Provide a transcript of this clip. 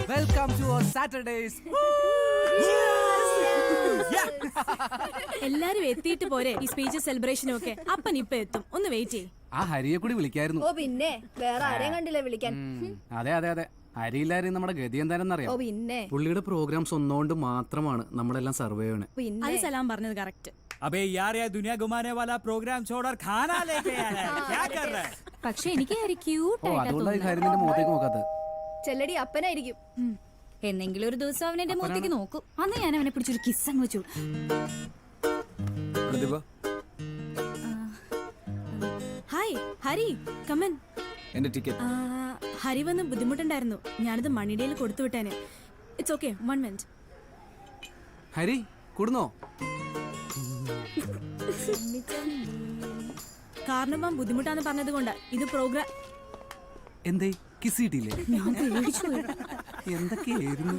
Welcome to our Saturdays. എല്ലാരും എത്തിയിട്ട് പോരെ ഈ സ്പീച്ച് സെലിബ്രേഷനും ഒക്കെ. അപ്പൻ ഇപ്പൊ എത്തും, ഒന്ന് വെയിറ്റ് ചെയ്യ്. ആ ഹരിയെ കൂടി വിളിക്കായിരുന്നു. ഓ പിന്നെ വേറെ ആരെയും കണ്ടില്ല വിളിക്കാൻ. അതെ അതെ അതെ, ഹരിയില്ലാരും നമ്മുടെ ഗതി എന്താണെന്നറിയാം. ഓ പിന്നെ പുള്ളിയുടെ പ്രോഗ്രാംസ് ഒന്നുകൊണ്ട് മാത്രമാണ് നമ്മളെല്ലാം സർവേ ചെയ്യണേ. അത് സലാം പറഞ്ഞത് കറക്റ്റ്. अबे यार ये दुनिया घुमाने वाला प्रोग्राम छोड़ खाना लेके आया है क्या कर रहा है പക്ഷെ എനിക്ക് ക്യൂട്ട് ഓ അതുകൊണ്ടായി ഹരി നിന്റെ മുഖത്തേക്ക് നോക്കാത്തത്. ചെല്ലടി അപ്പനായിരിക്കും. എന്നെങ്കിലും ഒരു ദിവസം അവൻ എന്റെ മുഖത്തേക്ക് നോക്കും. അന്ന് ഞാൻ അവനെ പിടിച്ചൊരു കിസ് അങ്ങ് വെച്ചു. Hi Hari, come on. എന്റെ ടിക്കറ്റ് ഹരി വന്ന് ബുദ്ധിമുട്ടുണ്ടായിരുന്നു, ഞാനത് മണിഡേയിൽ കൊടുത്തു വിട്ടേനെ. It's okay, 1 minute. ഹരി കൂടുന്നോ? കാരണം ബുദ്ധിമുട്ടാന്ന് പറഞ്ഞത് കൊണ്ടാ ഇത് പ്രോഗ്രാം. എന്തേ കിസ് കിട്ടിയില്ലേ? ഞാൻ പേടിച്ചു. എന്തൊക്കെയായിരുന്നു?